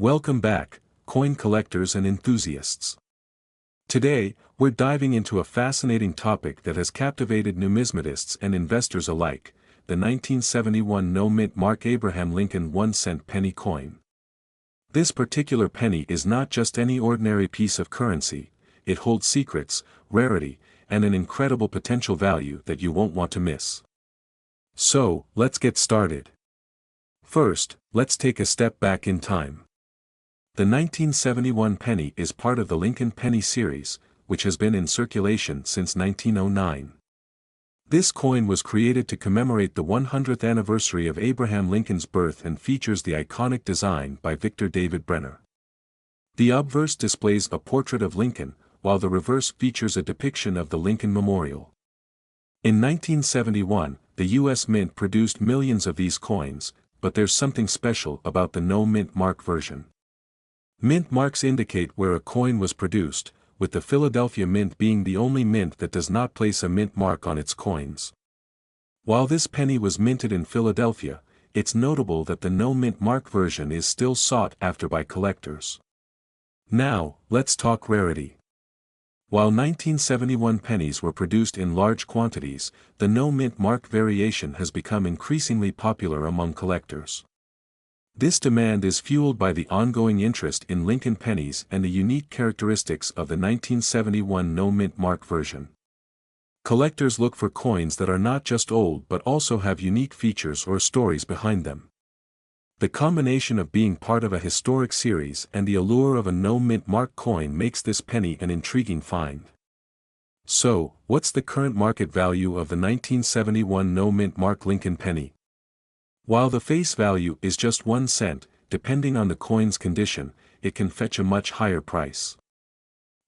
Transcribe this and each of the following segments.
Welcome back, coin collectors and enthusiasts. Today, we're diving into a fascinating topic that has captivated numismatists and investors alike, the 1971 no-mint Mark Abraham Lincoln 1-cent penny coin. This particular penny is not just any ordinary piece of currency, it holds secrets, rarity, and an incredible potential value that you won't want to miss. So, let's get started. First, let's take a step back in time. The 1971 penny is part of the Lincoln Penny series, which has been in circulation since 1909. This coin was created to commemorate the 100th anniversary of Abraham Lincoln's birth and features the iconic design by Victor David Brenner. The obverse displays a portrait of Lincoln, while the reverse features a depiction of the Lincoln Memorial. In 1971, the U.S. Mint produced millions of these coins, but there's something special about the no-mint mark version. Mint marks indicate where a coin was produced, with the Philadelphia Mint being the only mint that does not place a mint mark on its coins. While this penny was minted in Philadelphia, it's notable that the no-mint mark version is still sought after by collectors. Now, let's talk rarity. While 1971 pennies were produced in large quantities, the no-mint mark variation has become increasingly popular among collectors. This demand is fueled by the ongoing interest in Lincoln pennies and the unique characteristics of the 1971 no-mint mark version. Collectors look for coins that are not just old but also have unique features or stories behind them. The combination of being part of a historic series and the allure of a no-mint mark coin makes this penny an intriguing find. So, what's the current market value of the 1971 no-mint mark Lincoln penny? While the face value is just 1 cent, depending on the coin's condition, it can fetch a much higher price.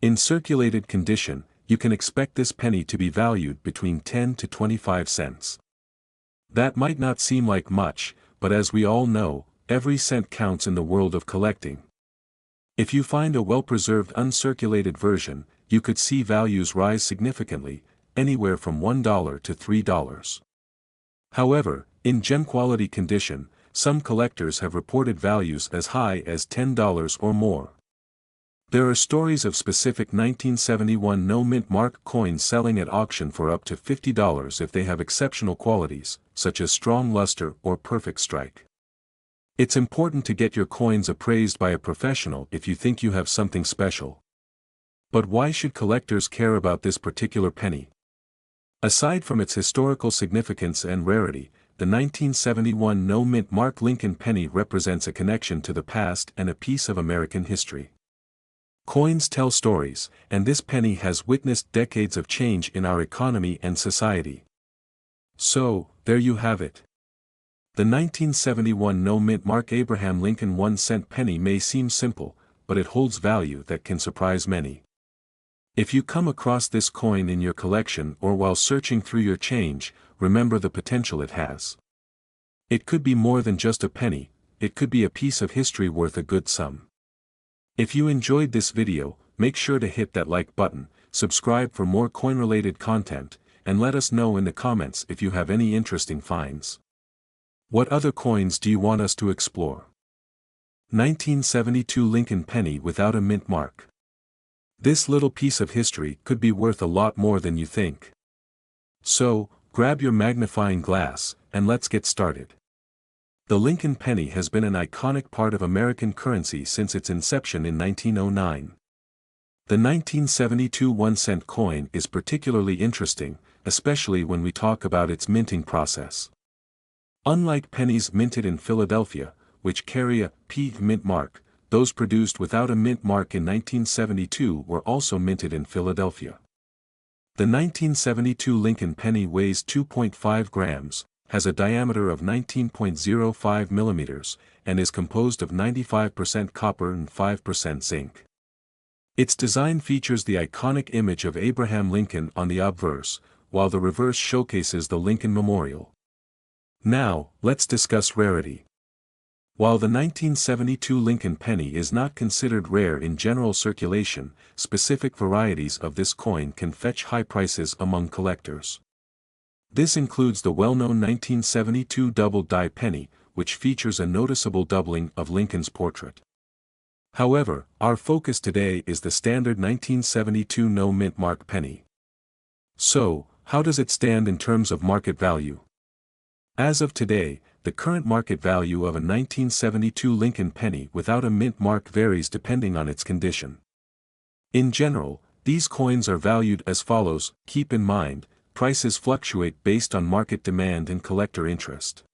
In circulated condition, you can expect this penny to be valued between 10 to 25 cents. That might not seem like much, but as we all know, every cent counts in the world of collecting. If you find a well-preserved uncirculated version, you could see values rise significantly, anywhere from $1 to $3. However, in gem-quality condition, some collectors have reported values as high as $10 or more. There are stories of specific 1971 no-mint mark coins selling at auction for up to $50 if they have exceptional qualities, such as strong luster or perfect strike. It's important to get your coins appraised by a professional if you think you have something special. But why should collectors care about this particular penny? Aside from its historical significance and rarity, the 1971 no-mint mark Lincoln penny represents a connection to the past and a piece of American history. Coins tell stories, and this penny has witnessed decades of change in our economy and society. So, there you have it. The 1971 no-mint mark Abraham Lincoln 1-cent penny may seem simple, but it holds value that can surprise many. If you come across this coin in your collection or while searching through your change, remember the potential it has. It could be more than just a penny, it could be a piece of history worth a good sum. If you enjoyed this video, make sure to hit that like button, subscribe for more coin-related content, and let us know in the comments if you have any interesting finds. What other coins do you want us to explore? 1972 Lincoln penny without a mint mark. This little piece of history could be worth a lot more than you think. So, grab your magnifying glass, and let's get started. The Lincoln penny has been an iconic part of American currency since its inception in 1909. The 1972 1-cent coin is particularly interesting, especially when we talk about its minting process. Unlike pennies minted in Philadelphia, which carry a P mint mark, those produced without a mint mark in 1972 were also minted in Philadelphia. The 1972 Lincoln penny weighs 2.5 grams, has a diameter of 19.05 millimeters, and is composed of 95% copper and 5% zinc. Its design features the iconic image of Abraham Lincoln on the obverse, while the reverse showcases the Lincoln Memorial. Now, let's discuss rarity. While the 1972 Lincoln penny is not considered rare in general circulation, specific varieties of this coin can fetch high prices among collectors. This includes the well-known 1972 double-die penny, which features a noticeable doubling of Lincoln's portrait. However, our focus today is the standard 1972 no mint mark penny. So, how does it stand in terms of market value? As of today, the current market value of a 1972 Lincoln penny without a mint mark varies depending on its condition. In general, these coins are valued as follows. Keep in mind, prices fluctuate based on market demand and collector interest.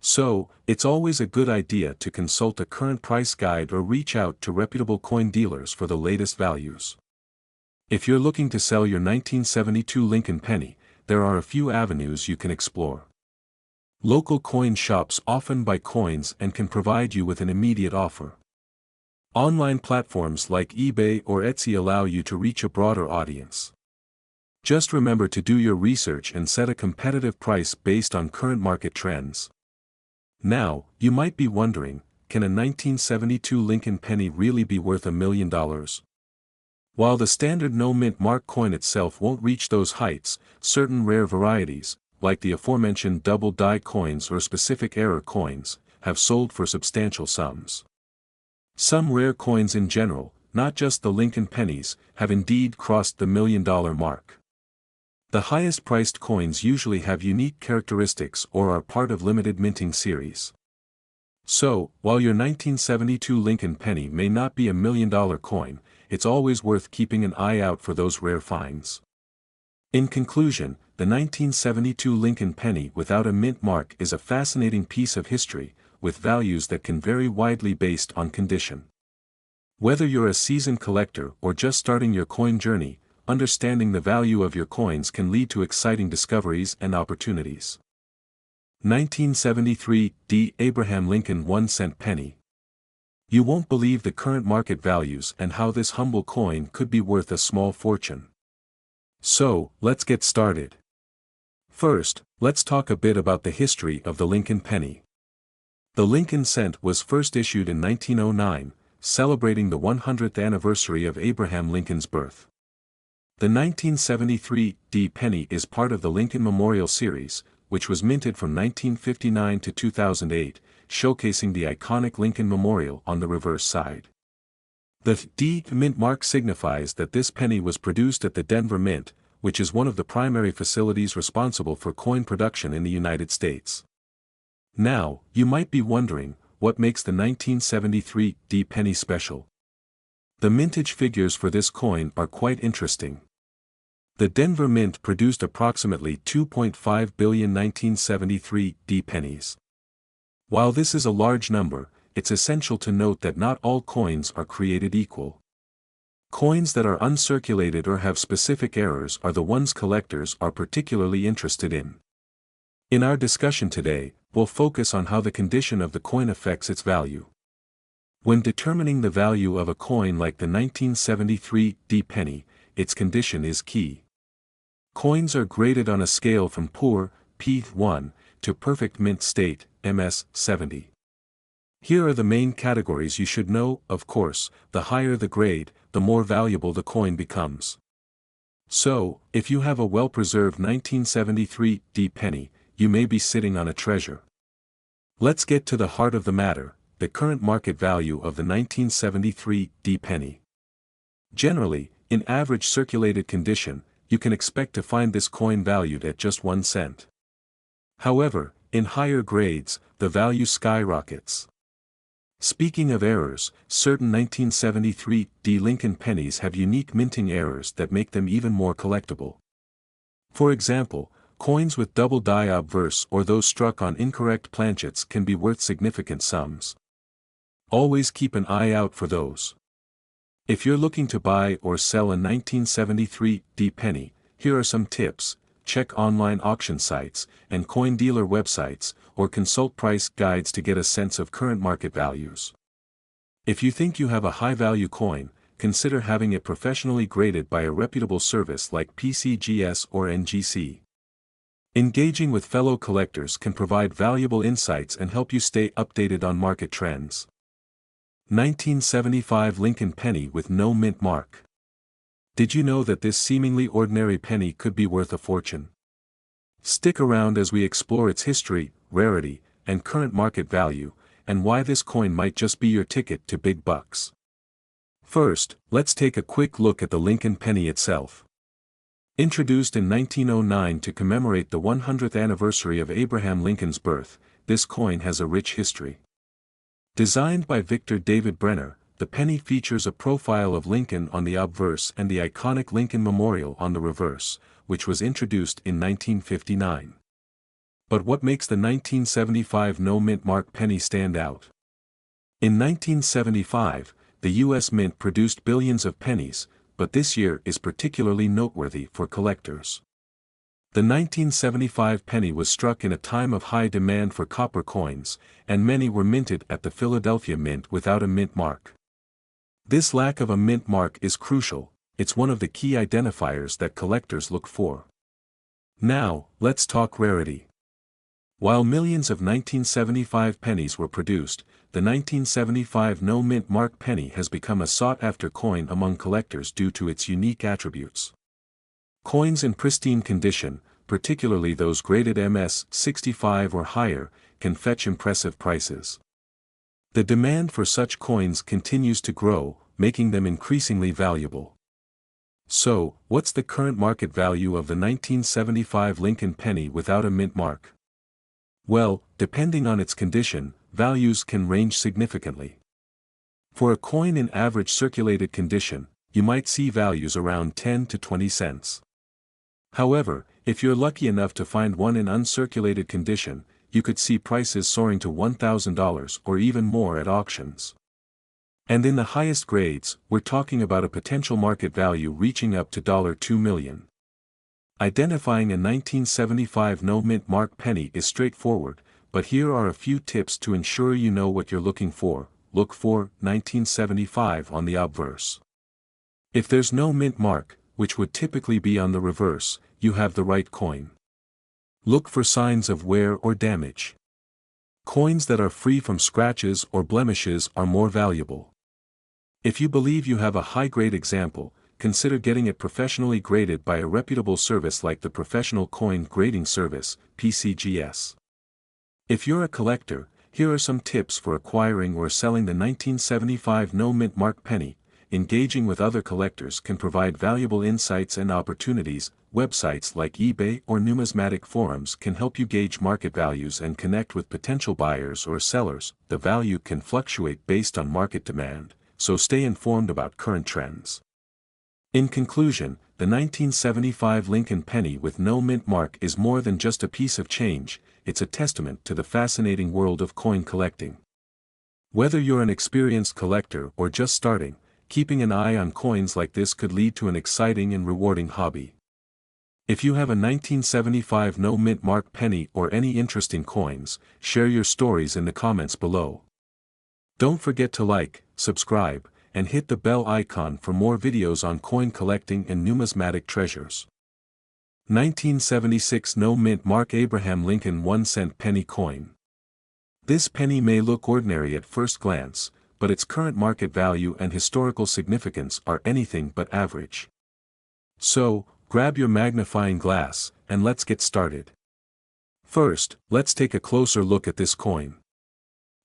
So, it's always a good idea to consult a current price guide or reach out to reputable coin dealers for the latest values. If you're looking to sell your 1972 Lincoln penny, there are a few avenues you can explore. Local coin shops often buy coins and can provide you with an immediate offer. Online platforms like eBay or Etsy allow you to reach a broader audience. Just remember to do your research and set a competitive price based on current market trends. Now, you might be wondering, can a 1972 Lincoln penny really be worth $1 million? While the standard no mint mark coin itself won't reach those heights, certain rare varieties, like the aforementioned double die coins or specific error coins, have sold for substantial sums. Some rare coins in general, not just the Lincoln pennies, have indeed crossed the $1 million mark. The highest priced coins usually have unique characteristics or are part of limited minting series. So, while your 1972 Lincoln penny may not be $1 million coin, it's always worth keeping an eye out for those rare finds. In conclusion, the 1972 Lincoln penny without a mint mark is a fascinating piece of history, with values that can vary widely based on condition. Whether you're a seasoned collector or just starting your coin journey, understanding the value of your coins can lead to exciting discoveries and opportunities. 1973 D. Abraham Lincoln 1-cent penny. You won't believe the current market values and how this humble coin could be worth a small fortune. So, let's get started. First, let's talk a bit about the history of the Lincoln penny. The Lincoln cent was first issued in 1909, celebrating the 100th anniversary of Abraham Lincoln's birth. The 1973 D penny is part of the Lincoln Memorial Series, which was minted from 1959 to 2008, showcasing the iconic Lincoln Memorial on the reverse side. The D mint mark signifies that this penny was produced at the Denver Mint, which is one of the primary facilities responsible for coin production in the United States. Now, you might be wondering, what makes the 1973 D penny special? The mintage figures for this coin are quite interesting. The Denver Mint produced approximately 2.5 billion 1973 D pennies. While this is a large number, it's essential to note that not all coins are created equal. Coins that are uncirculated or have specific errors are the ones collectors are particularly interested in. In our discussion today, we'll focus on how the condition of the coin affects its value. When determining the value of a coin like the 1973 D penny, its condition is key. Coins are graded on a scale from poor, P1, to perfect mint state, MS 70. Here are the main categories you should know. Of course, the higher the grade, the more valuable the coin becomes. So, if you have a well-preserved 1973 D penny, you may be sitting on a treasure. Let's get to the heart of the matter, the current market value of the 1973 D penny. Generally, in average circulated condition, you can expect to find this coin valued at just 1 cent. However, in higher grades, the value skyrockets. Speaking of errors, certain 1973 D Lincoln pennies have unique minting errors that make them even more collectible. For example, coins with double die obverse or those struck on incorrect planchets can be worth significant sums. Always keep an eye out for those. If you're looking to buy or sell a 1973 D penny, here are some tips. Check online auction sites and coin dealer websites, or consult price guides to get a sense of current market values. If you think you have a high-value coin, consider having it professionally graded by a reputable service like PCGS or NGC. Engaging with fellow collectors can provide valuable insights and help you stay updated on market trends. 1975 Lincoln penny with no mint mark. Did you know that this seemingly ordinary penny could be worth a fortune? Stick around as we explore its history, rarity, and current market value, and why this coin might just be your ticket to big bucks. First, let's take a quick look at the Lincoln penny itself. Introduced in 1909 to commemorate the 100th anniversary of Abraham Lincoln's birth, this coin has a rich history. Designed by Victor David Brenner, the penny features a profile of Lincoln on the obverse and the iconic Lincoln Memorial on the reverse, which was introduced in 1959. But what makes the 1975 no-mint mark penny stand out? In 1975, the U.S. Mint produced billions of pennies, but this year is particularly noteworthy for collectors. The 1975 penny was struck in a time of high demand for copper coins, and many were minted at the Philadelphia Mint without a mint mark. This lack of a mint mark is crucial, it's one of the key identifiers that collectors look for. Now, let's talk rarity. While millions of 1975 pennies were produced, the 1975 no-mint mark penny has become a sought-after coin among collectors due to its unique attributes. Coins in pristine condition, particularly those graded MS 65 or higher, can fetch impressive prices. The demand for such coins continues to grow, making them increasingly valuable. So, what's the current market value of the 1975 Lincoln penny without a mint mark? Well, depending on its condition, values can range significantly. For a coin in average circulated condition, you might see values around 10 to 20 cents. However, if you're lucky enough to find one in uncirculated condition, you could see prices soaring to $1,000 or even more at auctions. And in the highest grades, we're talking about a potential market value reaching up to $2 million. Identifying a 1975 no-mint mark penny is straightforward, but here are a few tips to ensure you know what you're looking for. Look for 1975 on the obverse. If there's no mint mark, which would typically be on the reverse, you have the right coin. Look for signs of wear or damage. Coins that are free from scratches or blemishes are more valuable. If you believe you have a high-grade example, consider getting it professionally graded by a reputable service like the Professional Coin Grading Service, PCGS. If you're a collector, here are some tips for acquiring or selling the 1975 no-mint mark penny. Engaging with other collectors can provide valuable insights and opportunities. Websites like eBay or numismatic forums can help you gauge market values and connect with potential buyers or sellers. The value can fluctuate based on market demand, so stay informed about current trends. In conclusion, the 1975 Lincoln penny with no mint mark is more than just a piece of change, it's a testament to the fascinating world of coin collecting. Whether you're an experienced collector or just starting, keeping an eye on coins like this could lead to an exciting and rewarding hobby. If you have a 1975 no-mint mark penny or any interesting coins, share your stories in the comments below. Don't forget to like, subscribe, and hit the bell icon for more videos on coin collecting and numismatic treasures. 1976 no-mint mark Abraham Lincoln 1-cent penny coin. This penny may look ordinary at first glance, but its current market value and historical significance are anything but average. So, grab your magnifying glass, and let's get started. First, let's take a closer look at this coin.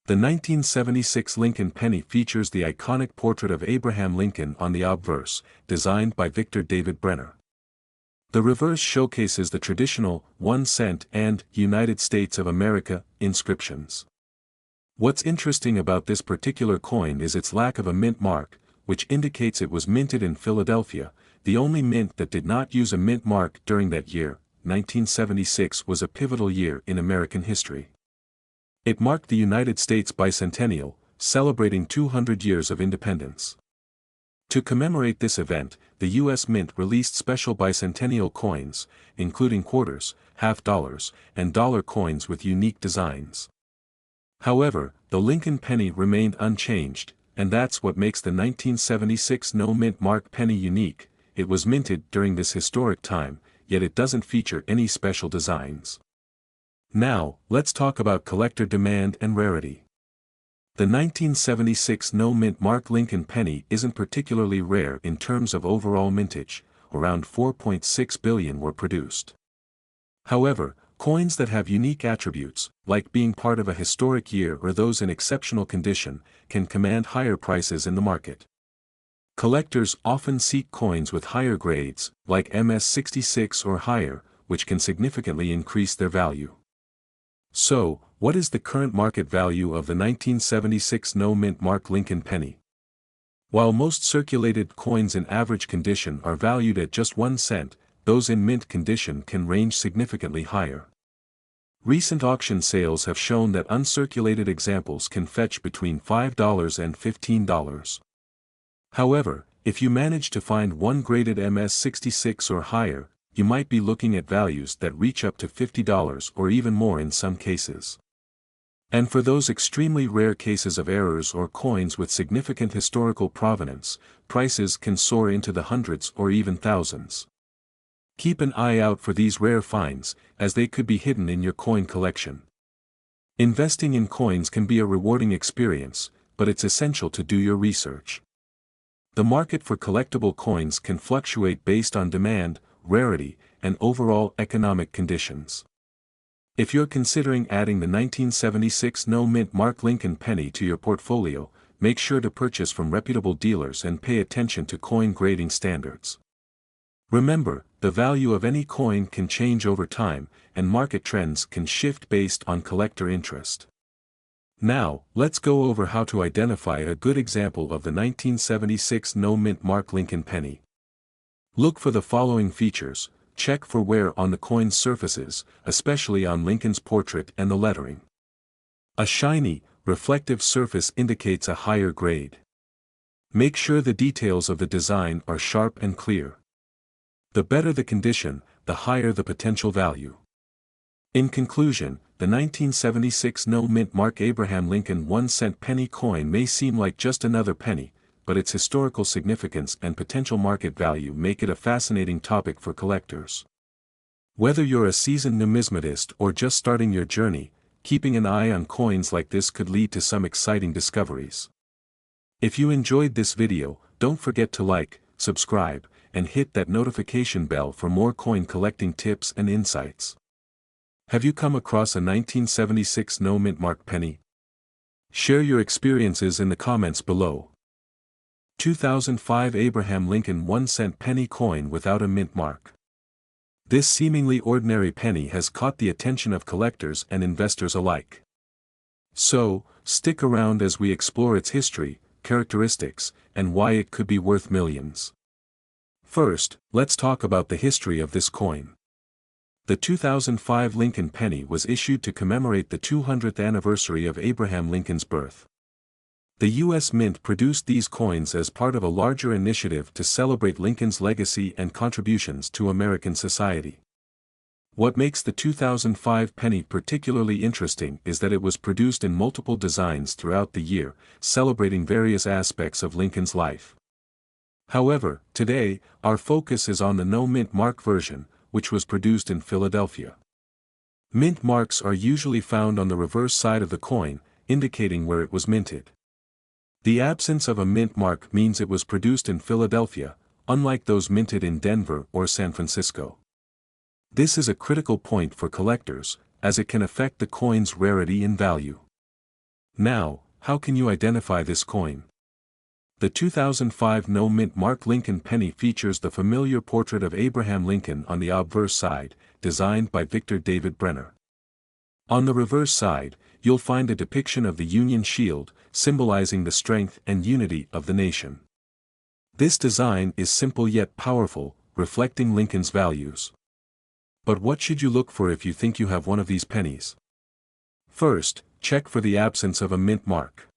The 1976 Lincoln penny features the iconic portrait of Abraham Lincoln on the obverse, designed by Victor David Brenner. The reverse showcases the traditional 1 cent and United States of America inscriptions. What's interesting about this particular coin is its lack of a mint mark, which indicates it was minted in Philadelphia. The only mint that did not use a mint mark during that year, 1976, was a pivotal year in American history. It marked the United States bicentennial, celebrating 200 years of independence. To commemorate this event, the U.S. Mint released special bicentennial coins, including quarters, half dollars, and dollar coins with unique designs. However, the Lincoln penny remained unchanged, and that's what makes the 1976 no-mint mark penny unique. It was minted during this historic time, yet it doesn't feature any special designs. Now, let's talk about collector demand and rarity. The 1976 no-mint mark Lincoln penny isn't particularly rare in terms of overall mintage, around 4.6 billion were produced. However, Coins that have unique attributes, like being part of a historic year or those in exceptional condition, can command higher prices in the market. Collectors often seek coins with higher grades, like MS-66 or higher, which can significantly increase their value. So, what is the current market value of the 1976 no-mint mark Lincoln penny? While most circulated coins in average condition are valued at just 1 cent, those in mint condition can range significantly higher. Recent auction sales have shown that uncirculated examples can fetch between $5 and $15. However, if you manage to find one graded MS-66 or higher, you might be looking at values that reach up to $50 or even more in some cases. And for those extremely rare cases of errors or coins with significant historical provenance, prices can soar into the hundreds or even thousands. Keep an eye out for these rare finds, as they could be hidden in your coin collection. Investing in coins can be a rewarding experience, but it's essential to do your research. The market for collectible coins can fluctuate based on demand, rarity, and overall economic conditions. If you're considering adding the 1976 no-mint mark Lincoln penny to your portfolio, make sure to purchase from reputable dealers and pay attention to coin grading standards. Remember, the value of any coin can change over time, and market trends can shift based on collector interest. Now, let's go over how to identify a good example of the 1976 no-mint mark Lincoln penny. Look for the following features. Check for wear on the coin's surfaces, especially on Lincoln's portrait and the lettering. A shiny, reflective surface indicates a higher grade. Make sure the details of the design are sharp and clear. The better the condition, the higher the potential value. In conclusion, the 1976 no-mint mark Abraham Lincoln 1-cent penny coin may seem like just another penny, but its historical significance and potential market value make it a fascinating topic for collectors. Whether you're a seasoned numismatist or just starting your journey, keeping an eye on coins like this could lead to some exciting discoveries. If you enjoyed this video, don't forget to like, subscribe, and hit that notification bell for more coin collecting tips and insights. Have you come across a 1976 no-mint mark penny? Share your experiences in the comments below. 2005 Abraham Lincoln 1-cent penny coin without a mint mark. This seemingly ordinary penny has caught the attention of collectors and investors alike. So, stick around as we explore its history, characteristics, and why it could be worth millions. First, let's talk about the history of this coin. The 2005 Lincoln penny was issued to commemorate the 200th anniversary of Abraham Lincoln's birth. The U.S. Mint produced these coins as part of a larger initiative to celebrate Lincoln's legacy and contributions to American society. What makes the 2005 penny particularly interesting is that it was produced in multiple designs throughout the year, celebrating various aspects of Lincoln's life. However, today, our focus is on the no-mint mark version, which was produced in Philadelphia. Mint marks are usually found on the reverse side of the coin, indicating where it was minted. The absence of a mint mark means it was produced in Philadelphia, unlike those minted in Denver or San Francisco. This is a critical point for collectors, as it can affect the coin's rarity and value. Now, how can you identify this coin? The 2005 no-mint mark Lincoln penny features the familiar portrait of Abraham Lincoln on the obverse side, designed by Victor David Brenner. On the reverse side, you'll find a depiction of the Union shield, symbolizing the strength and unity of the nation. This design is simple yet powerful, reflecting Lincoln's values. But what should you look for if you think you have one of these pennies? First, check for the absence of a mint mark.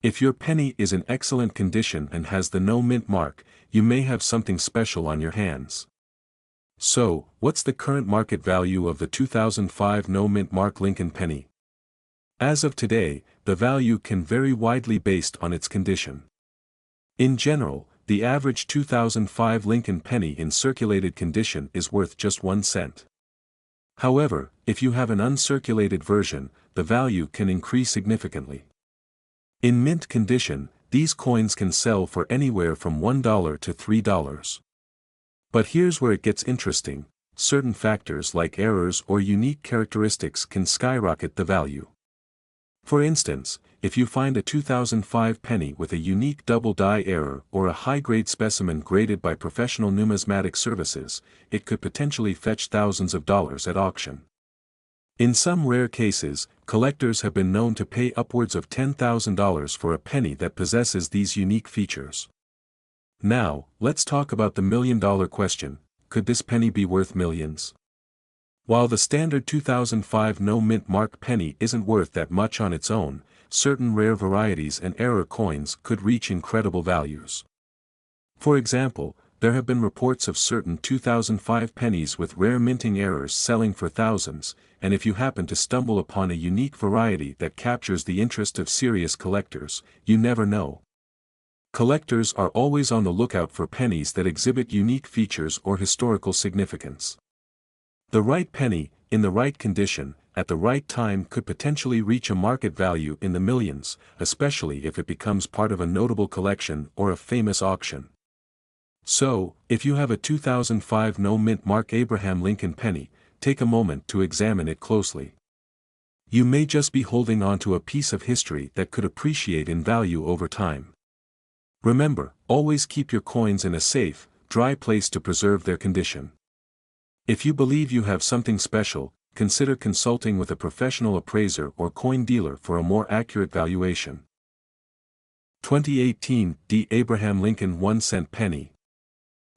If your penny is in excellent condition and has the no mint mark, you may have something special on your hands. So, what's the current market value of the 2005 no mint mark Lincoln penny? As of today, the value can vary widely based on its condition. In general, the average 2005 Lincoln penny in circulated condition is worth just 1 cent. However, if you have an uncirculated version, the value can increase significantly. In mint condition, these coins can sell for anywhere from $1 to $3. But here's where it gets interesting. certain factors like errors or unique characteristics can skyrocket the value. For instance, if you find a 2005 penny with a unique double die error or a high-grade specimen graded by professional numismatic services, it could potentially fetch thousands of dollars at auction. In some rare cases, collectors have been known to pay upwards of $10,000 for a penny that possesses these unique features. Now, let's talk about the million-dollar question: could this penny be worth millions? While the standard 2005 no-mint mark penny isn't worth that much on its own, certain rare varieties and error coins could reach incredible values. For example, there have been reports of certain 2005 pennies with rare minting errors selling for thousands, and if you happen to stumble upon a unique variety that captures the interest of serious collectors, you never know. Collectors are always on the lookout for pennies that exhibit unique features or historical significance. The right penny, in the right condition, at the right time could potentially reach a market value in the millions, especially if it becomes part of a notable collection or a famous auction. So, if you have a 2005 no-mint mark Abraham Lincoln penny, take a moment to examine it closely. You may just be holding on to a piece of history that could appreciate in value over time. Remember, always keep your coins in a safe, dry place to preserve their condition. If you believe you have something special, consider consulting with a professional appraiser or coin dealer for a more accurate valuation. 2018 D. Abraham Lincoln 1-cent penny.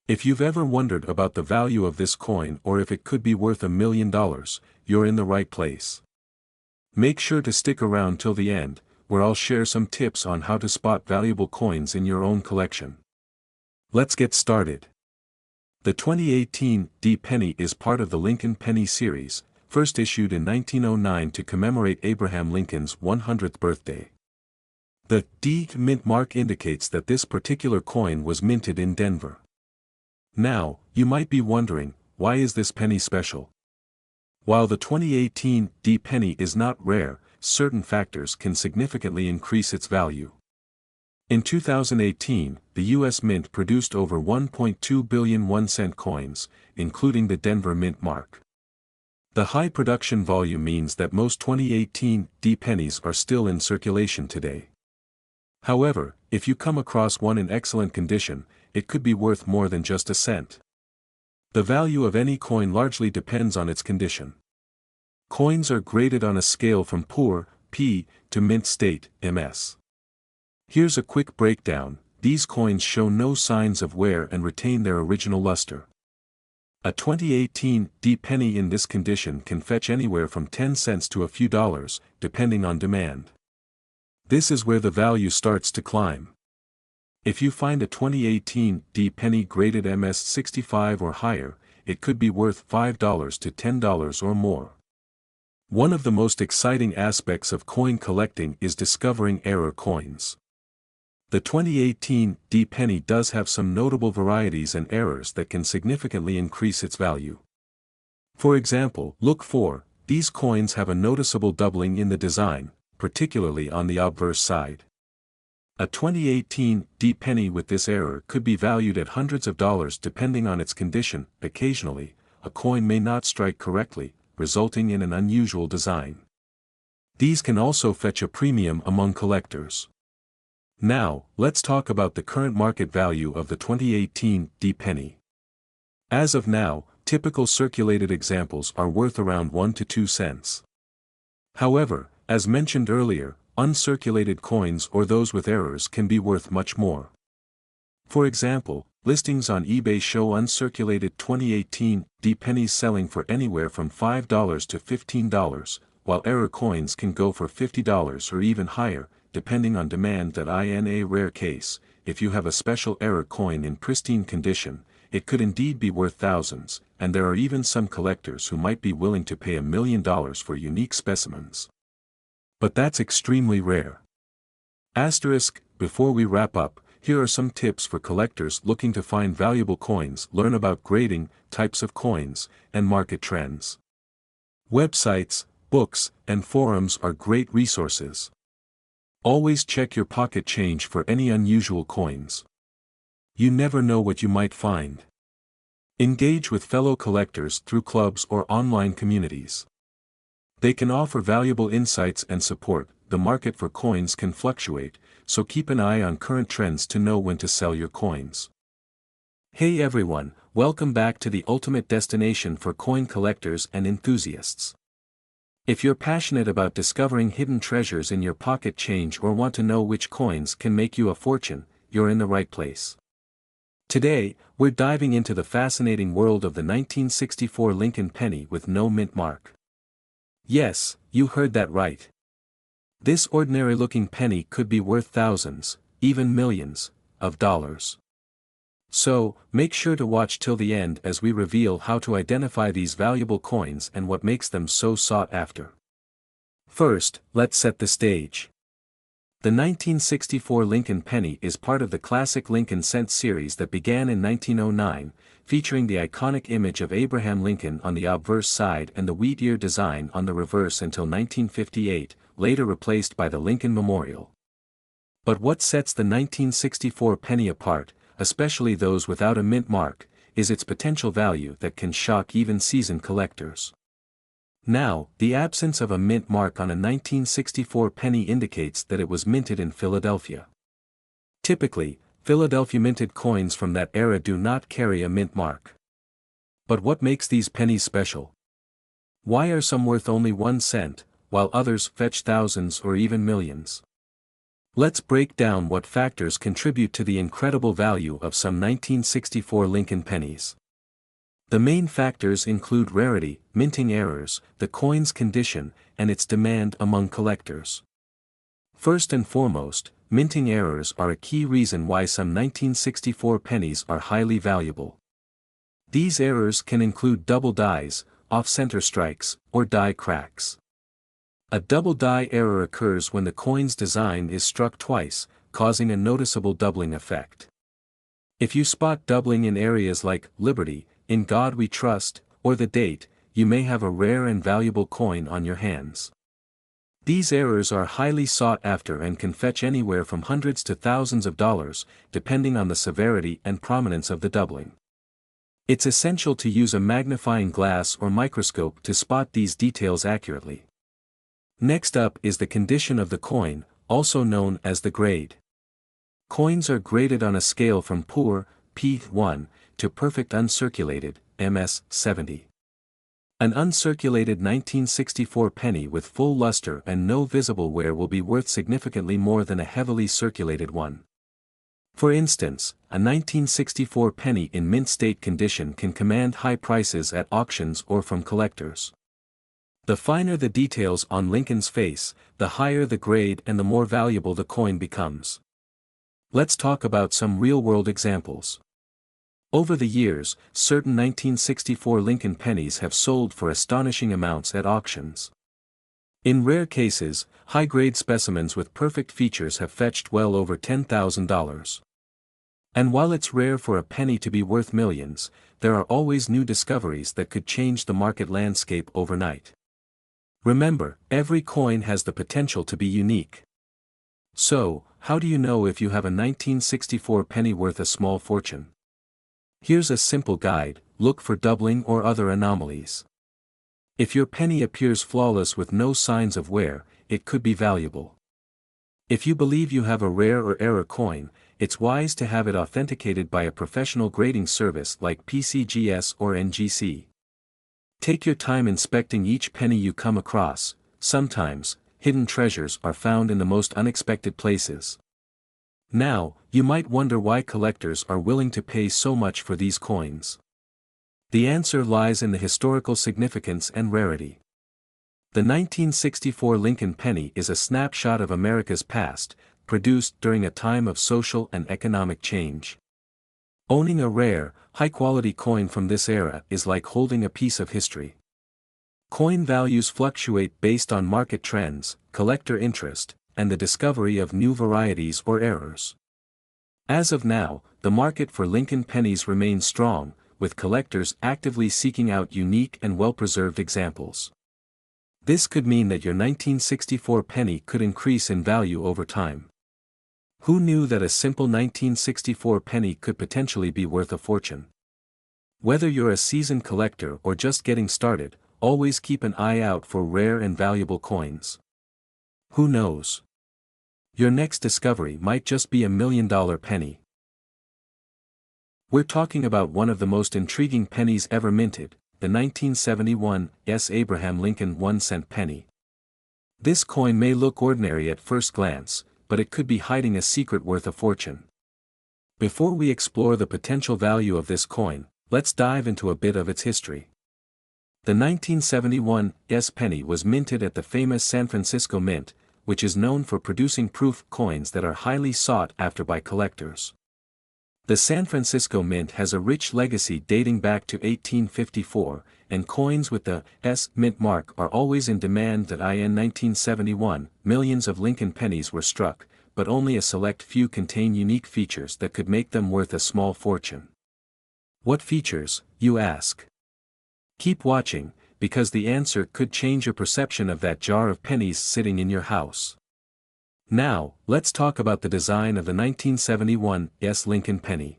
If you've ever wondered about the value of this coin or if it could be worth $1 million, you're in the right place. Make sure to stick around till the end, where I'll share some tips on how to spot valuable coins in your own collection. Let's get started. The 2018 D penny is part of the Lincoln Penny series, first issued in 1909 to commemorate Abraham Lincoln's 100th birthday. The D mint mark indicates that this particular coin was minted in Denver. Now, you might be wondering, why is this penny special? While the 2018 D penny is not rare, certain factors can significantly increase its value. In 2018, the U.S. Mint produced over 1.2 billion 1-cent coins, including the Denver Mint mark. The high production volume means that most 2018 D pennies are still in circulation today. However, if you come across one in excellent condition, it could be worth more than just a cent. The value of any coin largely depends on its condition. Coins are graded on a scale from poor, P, to mint state, MS. Here's a quick breakdown: these coins show no signs of wear and retain their original luster. A 2018 D penny in this condition can fetch anywhere from 10 cents to a few dollars, depending on demand. This is where the value starts to climb. If you find a 2018 D penny graded MS 65 or higher, it could be worth $5 to $10 or more. One of the most exciting aspects of coin collecting is discovering error coins. The 2018 D penny does have some notable varieties and errors that can significantly increase its value. For example, look for, these coins have a noticeable doubling in the design, particularly on the obverse side. A 2018 D penny with this error could be valued at hundreds of dollars depending on its condition. Occasionally, a coin may not strike correctly, resulting in an unusual design. These can also fetch a premium among collectors. Now, let's talk about the current market value of the 2018 D penny. As of now, typical circulated examples are worth around 1 to 2 cents. However, as mentioned earlier, uncirculated coins or those with errors can be worth much more. For example, listings on eBay show uncirculated 2018 D pennies selling for anywhere from $5 to $15, while error coins can go for $50 or even higher, depending on demand. In a rare case, if you have a special error coin in pristine condition, it could indeed be worth thousands, and there are even some collectors who might be willing to pay $1 million for unique specimens. But that's extremely rare. Before we wrap up, here are some tips for collectors looking to find valuable coins. Learn about grading, types of coins, and market trends. Websites, books, and forums are great resources. Always check your pocket change for any unusual coins. You never know what you might find. Engage with fellow collectors through clubs or online communities. They can offer valuable insights and support. The market for coins can fluctuate, so keep an eye on current trends to know when to sell your coins. Hey everyone, welcome back to the ultimate destination for coin collectors and enthusiasts. If you're passionate about discovering hidden treasures in your pocket change or want to know which coins can make you a fortune, you're in the right place. Today, we're diving into the fascinating world of the 1964 Lincoln penny with no mint mark. Yes, you heard that right. This ordinary-looking penny could be worth thousands, even millions, of dollars. So, make sure to watch till the end as we reveal how to identify these valuable coins and what makes them so sought after. First, let's set the stage. The 1964 Lincoln penny is part of the classic Lincoln cent series that began in 1909, featuring the iconic image of Abraham Lincoln on the obverse side and the wheat ear design on the reverse until 1958, later replaced by the Lincoln Memorial. But what sets the 1964 penny apart, especially those without a mint mark, is its potential value that can shock even seasoned collectors. Now, the absence of a mint mark on a 1964 penny indicates that it was minted in Philadelphia. Typically, Philadelphia minted coins from that era do not carry a mint mark. But what makes these pennies special? Why are some worth only 1 cent, while others fetch thousands or even millions? Let's break down what factors contribute to the incredible value of some 1964 Lincoln pennies. The main factors include rarity, minting errors, the coin's condition, and its demand among collectors. First and foremost, minting errors are a key reason why some 1964 pennies are highly valuable. These errors can include double dies, off-center strikes, or die cracks. A double die error occurs when the coin's design is struck twice, causing a noticeable doubling effect. If you spot doubling in areas like Liberty, In God We Trust, or the date, you may have a rare and valuable coin on your hands. These errors are highly sought after and can fetch anywhere from hundreds to thousands of dollars, depending on the severity and prominence of the doubling. It's essential to use a magnifying glass or microscope to spot these details accurately. Next up is the condition of the coin, also known as the grade. Coins are graded on a scale from poor, P1, to perfect uncirculated, MS70. An uncirculated 1964 penny with full luster and no visible wear will be worth significantly more than a heavily circulated one. For instance, a 1964 penny in mint state condition can command high prices at auctions or from collectors. The finer the details on Lincoln's face, the higher the grade and the more valuable the coin becomes. Let's talk about some real-world examples. Over the years, certain 1964 Lincoln pennies have sold for astonishing amounts at auctions. In rare cases, high-grade specimens with perfect features have fetched well over $10,000. And while it's rare for a penny to be worth millions, there are always new discoveries that could change the market landscape overnight. Remember, every coin has the potential to be unique. So, how do you know if you have a 1964 penny worth a small fortune? Here's a simple guide: look for doubling or other anomalies. If your penny appears flawless with no signs of wear, it could be valuable. If you believe you have a rare or error coin, it's wise to have it authenticated by a professional grading service like PCGS or NGC. Take your time inspecting each penny you come across. Sometimes, hidden treasures are found in the most unexpected places. Now, you might wonder why collectors are willing to pay so much for these coins. The answer lies in the historical significance and rarity. The 1964 Lincoln penny is a snapshot of America's past, produced during a time of social and economic change. Owning a rare, high-quality coin from this era is like holding a piece of history. Coin values fluctuate based on market trends, collector interest, and the discovery of new varieties or errors. As of now, the market for Lincoln pennies remains strong, with collectors actively seeking out unique and well-preserved examples. This could mean that your 1964 penny could increase in value over time. Who knew that a simple 1964 penny could potentially be worth a fortune? Whether you're a seasoned collector or just getting started, always keep an eye out for rare and valuable coins. Who knows? Your next discovery might just be $1 million penny. We're talking about one of the most intriguing pennies ever minted, the 1971 Abraham Lincoln 1-cent penny. This coin may look ordinary at first glance, but it could be hiding a secret worth a fortune. Before we explore the potential value of this coin, let's dive into a bit of its history. The 1971 penny was minted at the famous San Francisco Mint, which is known for producing proof coins that are highly sought after by collectors. The San Francisco Mint has a rich legacy dating back to 1854, and coins with the S mint mark are always in demand. In 1971, millions of Lincoln pennies were struck, but only a select few contain unique features that could make them worth a small fortune. What features, you ask? Keep watching, because the answer could change your perception of that jar of pennies sitting in your house. Now, let's talk about the design of the 1971 Lincoln penny.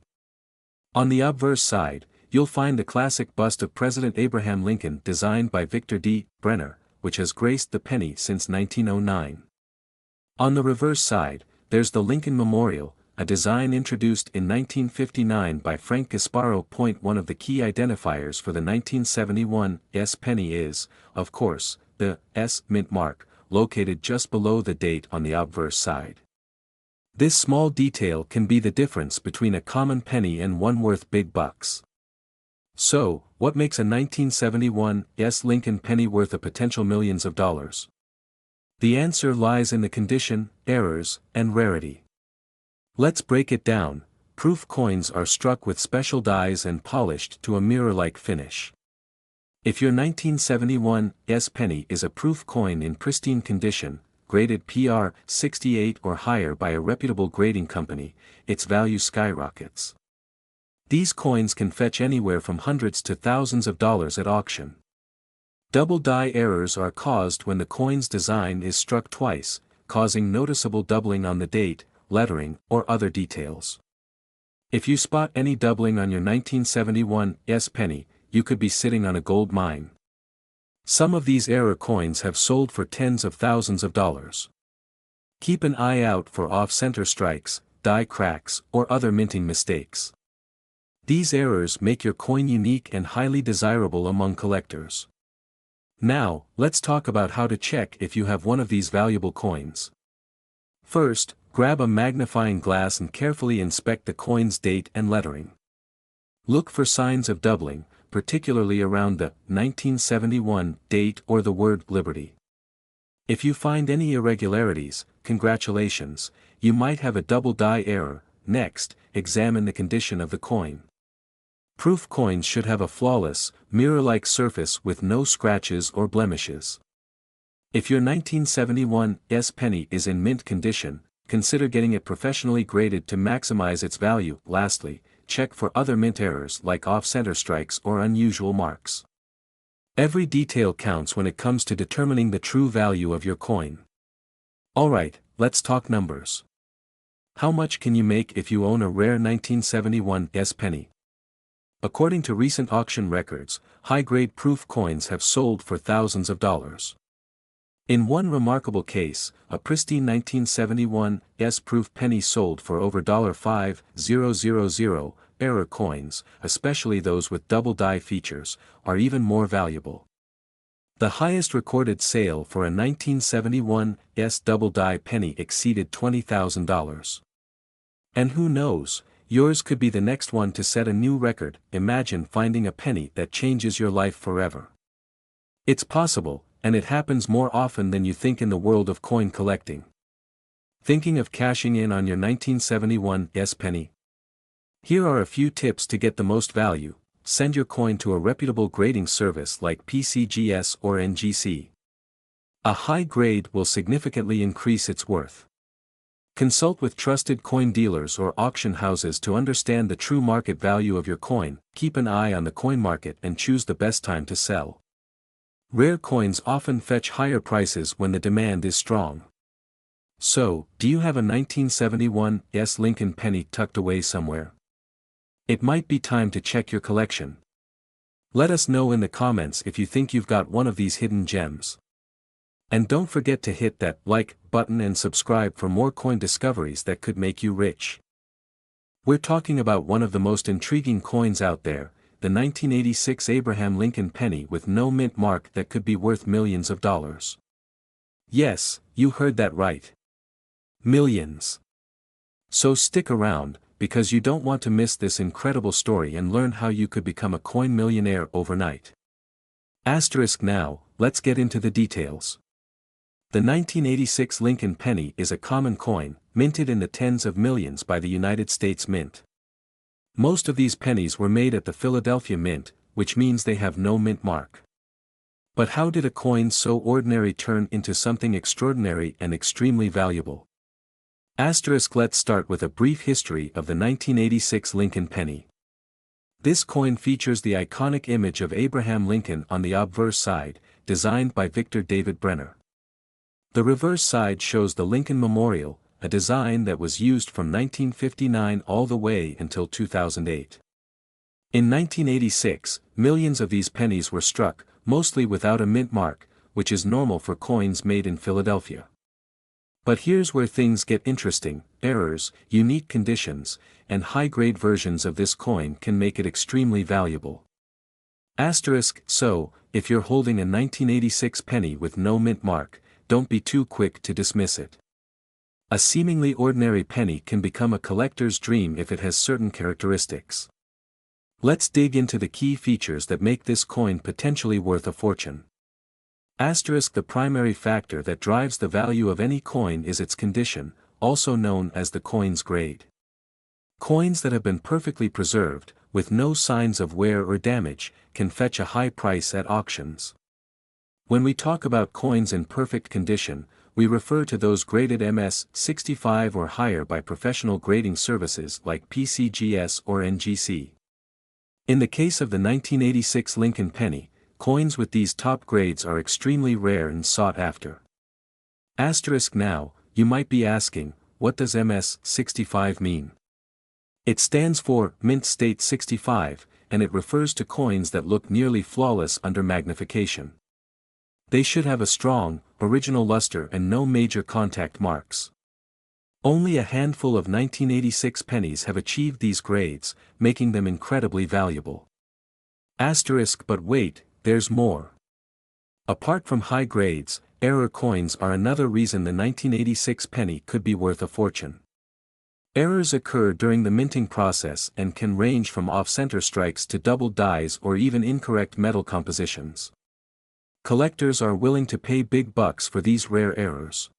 On the obverse side, you'll find the classic bust of President Abraham Lincoln designed by Victor D. Brenner, which has graced the penny since 1909. On the reverse side, there's the Lincoln Memorial, a design introduced in 1959 by Frank Gasparo. One of the key identifiers for the 1971 penny is, of course, the S mint mark, located just below the date on the obverse side. This small detail can be the difference between a common penny and one worth big bucks. So, what makes a 1971 Lincoln penny worth a potential millions of dollars? The answer lies in the condition, errors, and rarity. Let's break it down. Proof coins are struck with special dies and polished to a mirror-like finish. If your 1971 penny is a proof coin in pristine condition, graded PR 68 or higher by a reputable grading company, its value skyrockets. These coins can fetch anywhere from hundreds to thousands of dollars at auction. Double die errors are caused when the coin's design is struck twice, causing noticeable doubling on the date, lettering, or other details. If you spot any doubling on your 1971 penny, you could be sitting on a gold mine. Some of these error coins have sold for tens of thousands of dollars. Keep an eye out for off-center strikes, die cracks, or other minting mistakes. These errors make your coin unique and highly desirable among collectors. Now, let's talk about how to check if you have one of these valuable coins. First, grab a magnifying glass and carefully inspect the coin's date and lettering. Look for signs of doubling, particularly around the 1971 date or the word Liberty. If you find any irregularities, congratulations, you might have a double die error. Next, examine the condition of the coin. Proof coins should have a flawless, mirror-like surface with no scratches or blemishes. If your 1971 penny is in mint condition, consider getting it professionally graded to maximize its value. Lastly, check for other mint errors like off-center strikes or unusual marks. Every detail counts when it comes to determining the true value of your coin. Alright, let's talk numbers. How much can you make if you own a rare 1971 penny? According to recent auction records, high-grade proof coins have sold for thousands of dollars. In one remarkable case, a pristine 1971 proof penny sold for over $5,000. Error coins, especially those with double die features, are even more valuable. The highest recorded sale for a 1971 double die penny exceeded $20,000. And who knows, yours could be the next one to set a new record. Imagine finding a penny that changes your life forever. It's possible, and it happens more often than you think in the world of coin collecting. Thinking of cashing in on your 1971 penny? Here are a few tips to get the most value. Send your coin to a reputable grading service like PCGS or NGC. A high grade will significantly increase its worth. Consult with trusted coin dealers or auction houses to understand the true market value of your coin. Keep an eye on the coin market and choose the best time to sell. Rare coins often fetch higher prices when the demand is strong. So, do you have a 1971 Lincoln penny tucked away somewhere? It might be time to check your collection. Let us know in the comments if you think you've got one of these hidden gems. And don't forget to hit that like button and subscribe for more coin discoveries that could make you rich. We're talking about one of the most intriguing coins out there, the 1986 Abraham Lincoln penny with no mint mark that could be worth millions of dollars. Yes, you heard that right. Millions. So stick around, because you don't want to miss this incredible story and learn how you could become a coin millionaire overnight. Now, let's get into the details. The 1986 Lincoln penny is a common coin, minted in the tens of millions by the United States Mint. Most of these pennies were made at the Philadelphia Mint, which means they have no mint mark. But how did a coin so ordinary turn into something extraordinary and extremely valuable? Let's start with a brief history of the 1986 Lincoln penny. This coin features the iconic image of Abraham Lincoln on the obverse side, designed by Victor David Brenner. The reverse side shows the Lincoln Memorial, a design that was used from 1959 all the way until 2008. In 1986, millions of these pennies were struck, mostly without a mint mark, which is normal for coins made in Philadelphia. But here's where things get interesting: errors, unique conditions, and high-grade versions of this coin can make it extremely valuable. So, if you're holding a 1986 penny with no mint mark, don't be too quick to dismiss it. A seemingly ordinary penny can become a collector's dream if it has certain characteristics. Let's dig into the key features that make this coin potentially worth a fortune. The primary factor that drives the value of any coin is its condition, also known as the coin's grade. Coins that have been perfectly preserved, with no signs of wear or damage, can fetch a high price at auctions. When we talk about coins in perfect condition, we refer to those graded MS-65 or higher by professional grading services like PCGS or NGC. In the case of the 1986 Lincoln penny, coins with these top grades are extremely rare and sought after. Now, you might be asking, what does MS-65 mean? It stands for Mint State 65, and it refers to coins that look nearly flawless under magnification. They should have a strong, original luster and no major contact marks. Only a handful of 1986 pennies have achieved these grades, making them incredibly valuable. But wait, there's more. Apart from high grades, error coins are another reason the 1986 penny could be worth a fortune. Errors occur during the minting process and can range from off-center strikes to double dies or even incorrect metal compositions. Collectors are willing to pay big bucks for these rare errors.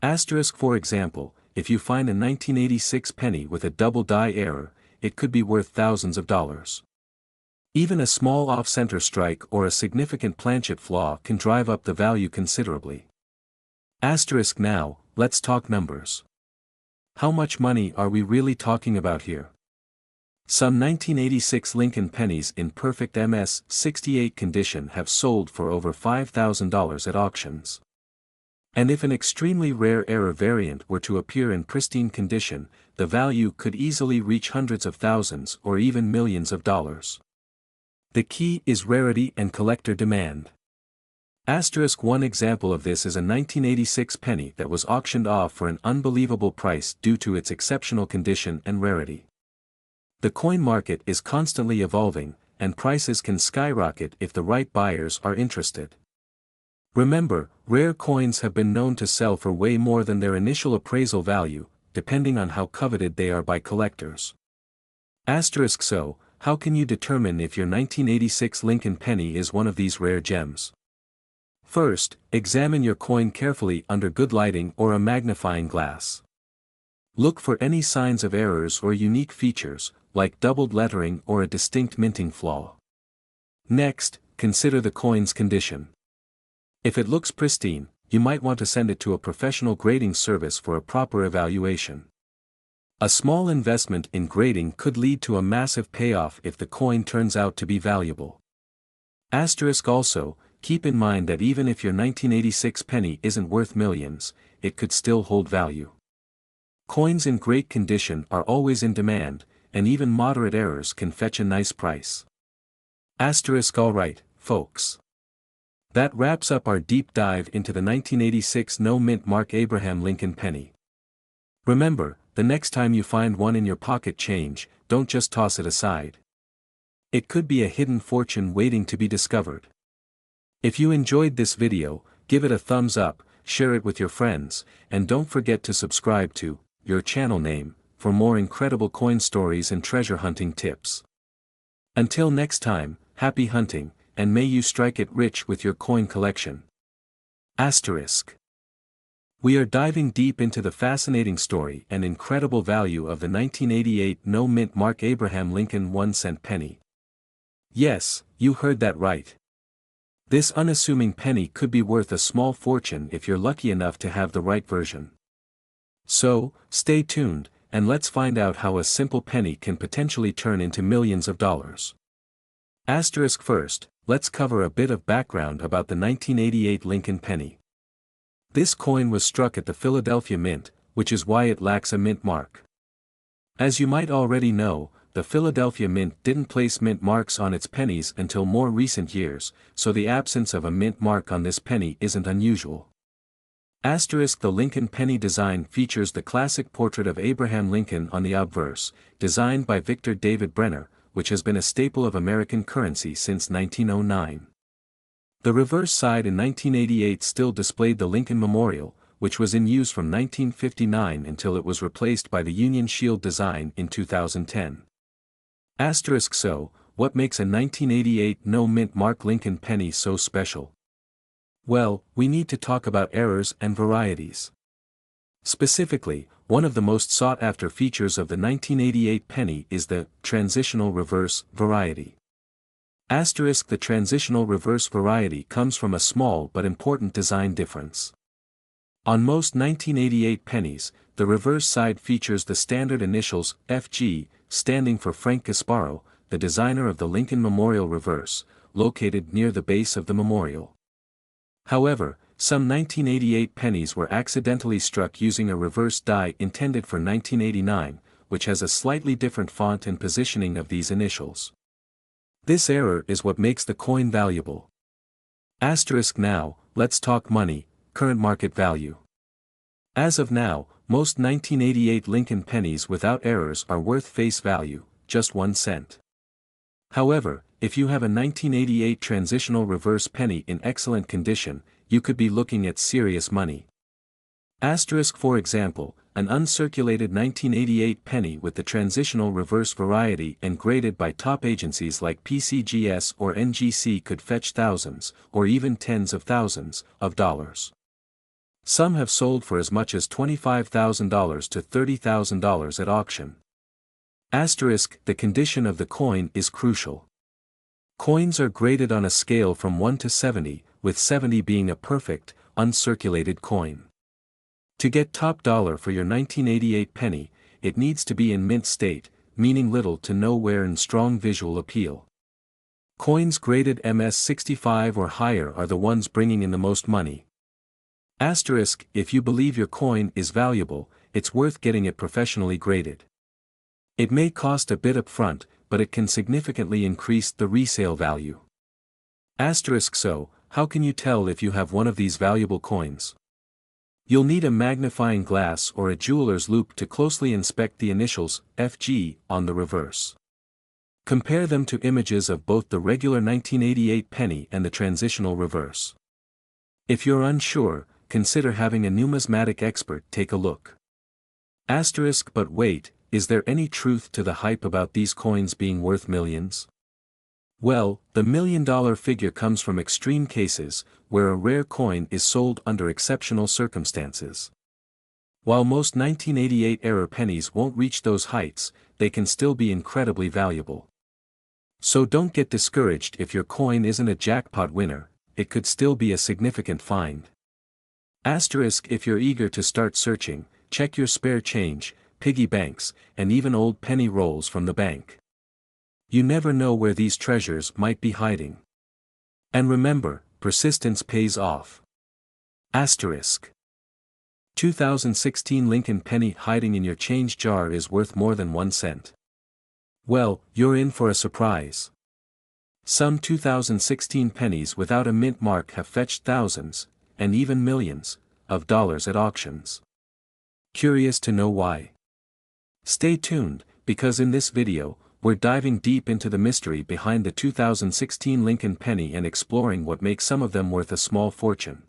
For example, if you find a 1986 penny with a double die error, it could be worth thousands of dollars. Even a small off-center strike or a significant planchet flaw can drive up the value considerably. Now, let's talk numbers. How much money are we really talking about here? Some 1986 Lincoln pennies in perfect MS-68 condition have sold for over $5,000 at auctions. And if an extremely rare error variant were to appear in pristine condition, the value could easily reach hundreds of thousands or even millions of dollars. The key is rarity and collector demand. One example of this is a 1986 penny that was auctioned off for an unbelievable price due to its exceptional condition and rarity. The coin market is constantly evolving, and prices can skyrocket if the right buyers are interested. Remember, rare coins have been known to sell for way more than their initial appraisal value, depending on how coveted they are by collectors. So, how can you determine if your 1986 Lincoln penny is one of these rare gems? First, examine your coin carefully under good lighting or a magnifying glass. Look for any signs of errors or unique features, like doubled lettering or a distinct minting flaw. Next, consider the coin's condition. If it looks pristine, you might want to send it to a professional grading service for a proper evaluation. A small investment in grading could lead to a massive payoff if the coin turns out to be valuable. Also, keep in mind that even if your 1986 penny isn't worth millions, it could still hold value. Coins in great condition are always in demand, and even moderate errors can fetch a nice price. Asterisk. Alright, folks. That wraps up our deep dive into the 1986 no-mint Mark Abraham Lincoln penny. Remember, the next time you find one in your pocket change, don't just toss it aside. It could be a hidden fortune waiting to be discovered. If you enjoyed this video, give it a thumbs up, share it with your friends, and don't forget to subscribe to your channel name for more incredible coin stories and treasure hunting tips. Until next time, happy hunting, and may you strike it rich with your coin collection. Asterisk. We are diving deep into the fascinating story and incredible value of the 1988 no-mint Mark Abraham Lincoln 1-cent penny. Yes, you heard that right. This unassuming penny could be worth a small fortune if you're lucky enough to have the right version. So, stay tuned, and let's find out how a simple penny can potentially turn into millions of dollars. Asterisk. First, let's cover a bit of background about the 1988 Lincoln penny. This coin was struck at the Philadelphia Mint, which is why it lacks a mint mark. As you might already know, the Philadelphia Mint didn't place mint marks on its pennies until more recent years, so the absence of a mint mark on this penny isn't unusual. Asterisk. The Lincoln penny design features the classic portrait of Abraham Lincoln on the obverse, designed by Victor David Brenner, which has been a staple of American currency since 1909. The reverse side in 1988 still displayed the Lincoln Memorial, which was in use from 1959 until it was replaced by the Union Shield design in 2010. Asterisk. So, what makes a 1988 no-mint Mark Lincoln penny so special? Well, we need to talk about errors and varieties. Specifically, one of the most sought-after features of the 1988 penny is the transitional reverse variety. Asterisk. The transitional reverse variety comes from a small but important design difference. On most 1988 pennies, the reverse side features the standard initials FG, standing for Frank Gasparo, the designer of the Lincoln Memorial reverse, located near the base of the memorial. However, some 1988 pennies were accidentally struck using a reverse die intended for 1989, which has a slightly different font and positioning of these initials. This error is what makes the coin valuable. Asterisk. Now, let's talk money, current market value. As of now, most 1988 Lincoln pennies without errors are worth face value, just 1 cent. However, if you have a 1988 transitional reverse penny in excellent condition, you could be looking at serious money. Asterisk. For example, an uncirculated 1988 penny with the transitional reverse variety and graded by top agencies like PCGS or NGC could fetch thousands, or even tens of thousands, of dollars. Some have sold for as much as $25,000 to $30,000 at auction. Asterisk. The condition of the coin is crucial. Coins are graded on a scale from 1 to 70, with 70 being a perfect, uncirculated coin. To get top dollar for your 1988 penny, it needs to be in mint state, meaning little to no wear and strong visual appeal. Coins graded MS65 or higher are the ones bringing in the most money. Asterisk. If you believe your coin is valuable, it's worth getting it professionally graded. It may cost a bit upfront, but it can significantly increase the resale value. Asterisk. So, how can you tell if you have one of these valuable coins? You'll need a magnifying glass or a jeweler's loupe to closely inspect the initials FG on the reverse. Compare them to images of both the regular 1988 penny and the transitional reverse. If you're unsure, consider having a numismatic expert take a look. Asterisk. But wait, is there any truth to the hype about these coins being worth millions? Well, the $1 million figure comes from extreme cases, where a rare coin is sold under exceptional circumstances. While most 1988 era pennies won't reach those heights, they can still be incredibly valuable. So don't get discouraged if your coin isn't a jackpot winner, it could still be a significant find. Asterisk. If you're eager to start searching, check your spare change, piggy banks, and even old penny rolls from the bank. You never know where these treasures might be hiding. And remember, persistence pays off. Asterisk. 2016 Lincoln penny hiding in your change jar is worth more than 1 cent. Well, you're in for a surprise. Some 2016 pennies without a mint mark have fetched thousands, and even millions, of dollars at auctions. Curious to know why? Stay tuned, because in this video, we're diving deep into the mystery behind the 2016 Lincoln penny and exploring what makes some of them worth a small fortune.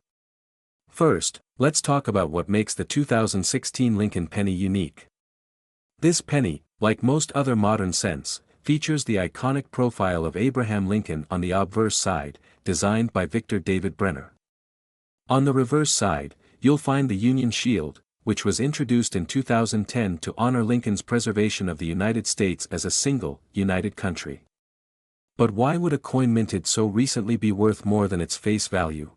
First, let's talk about what makes the 2016 Lincoln penny unique. This penny, like most other modern cents, features the iconic profile of Abraham Lincoln on the obverse side, designed by Victor David Brenner. On the reverse side, you'll find the Union Shield, which was introduced in 2010 to honor Lincoln's preservation of the United States as a single, united country. But why would a coin minted so recently be worth more than its face value?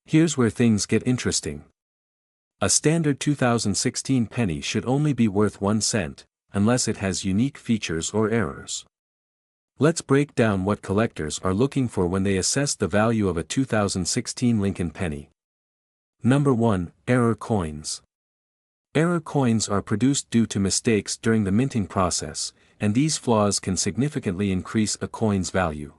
Here's where things get interesting. A standard 2016 penny should only be worth 1 cent, unless it has unique features or errors. Let's break down what collectors are looking for when they assess the value of a 2016 Lincoln penny. Number 1, error coins. Error coins are produced due to mistakes during the minting process, and these flaws can significantly increase a coin's value.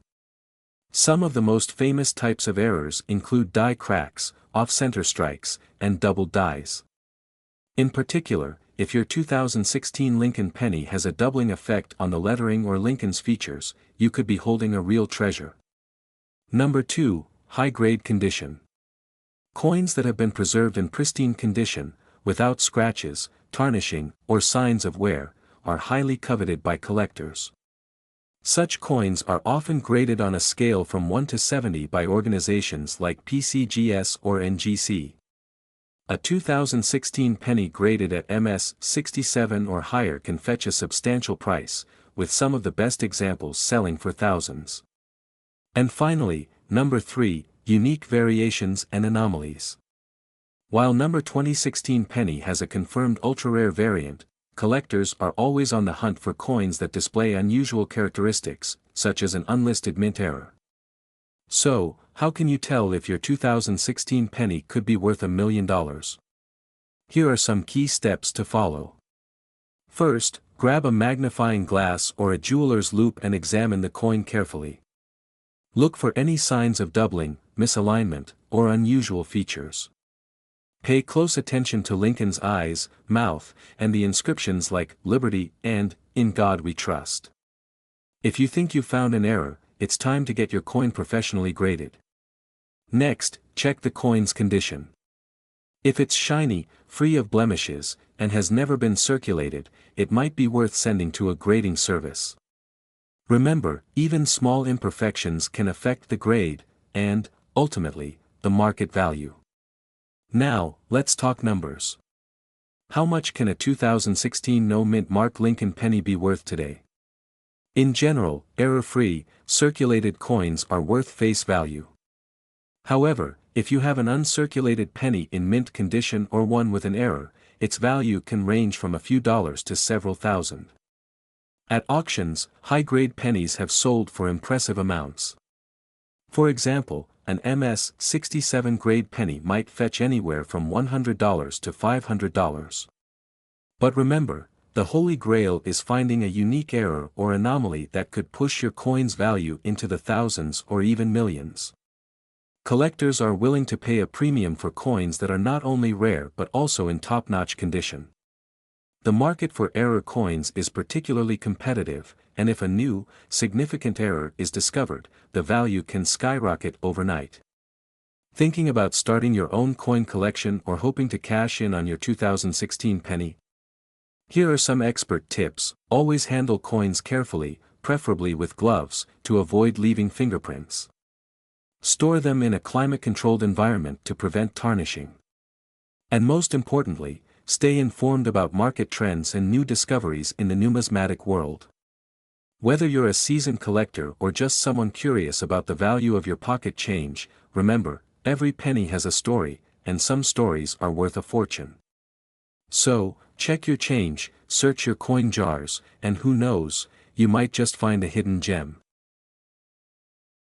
Some of the most famous types of errors include die cracks, off-center strikes, and doubled dies. In particular, if your 2016 Lincoln penny has a doubling effect on the lettering or Lincoln's features, you could be holding a real treasure. Number 2, high-grade condition. Coins that have been preserved in pristine condition, without scratches, tarnishing, or signs of wear, are highly coveted by collectors. Such coins are often graded on a scale from 1 to 70 by organizations like PCGS or NGC. A 2016 penny graded at MS 67 or higher can fetch a substantial price, with some of the best examples selling for thousands. And finally, number 3, unique variations and anomalies. While number 2016 penny has a confirmed ultra-rare variant, collectors are always on the hunt for coins that display unusual characteristics, such as an unlisted mint error. So, how can you tell if your 2016 penny could be worth $1 million? Here are some key steps to follow. First, grab a magnifying glass or a jeweler's loupe and examine the coin carefully. Look for any signs of doubling, misalignment, or unusual features. Pay close attention to Lincoln's eyes, mouth, and the inscriptions like "Liberty" and "In God We Trust." If you think you found an error, it's time to get your coin professionally graded. Next, check the coin's condition. If it's shiny, free of blemishes, and has never been circulated, it might be worth sending to a grading service. Remember, even small imperfections can affect the grade, and, ultimately, the market value. Now, let's talk numbers. How much can a 2016 no-mint mark Lincoln penny be worth today? In general, error-free, circulated coins are worth face value. However, if you have an uncirculated penny in mint condition or one with an error, its value can range from a few dollars to several thousand. At auctions, high-grade pennies have sold for impressive amounts. For example, an MS 67 grade penny might fetch anywhere from $100 to $500. But remember, the holy grail is finding a unique error or anomaly that could push your coin's value into the thousands or even millions. Collectors are willing to pay a premium for coins that are not only rare but also in top-notch condition. The market for error coins is particularly competitive, and if a new, significant error is discovered, the value can skyrocket overnight. Thinking about starting your own coin collection or hoping to cash in on your 2016 penny? Here are some expert tips. Always handle coins carefully, preferably with gloves, to avoid leaving fingerprints. Store them in a climate-controlled environment to prevent tarnishing. And most importantly, stay informed about market trends and new discoveries in the numismatic world. Whether you're a seasoned collector or just someone curious about the value of your pocket change, remember, every penny has a story, and some stories are worth a fortune. So, check your change, search your coin jars, and who knows, you might just find a hidden gem.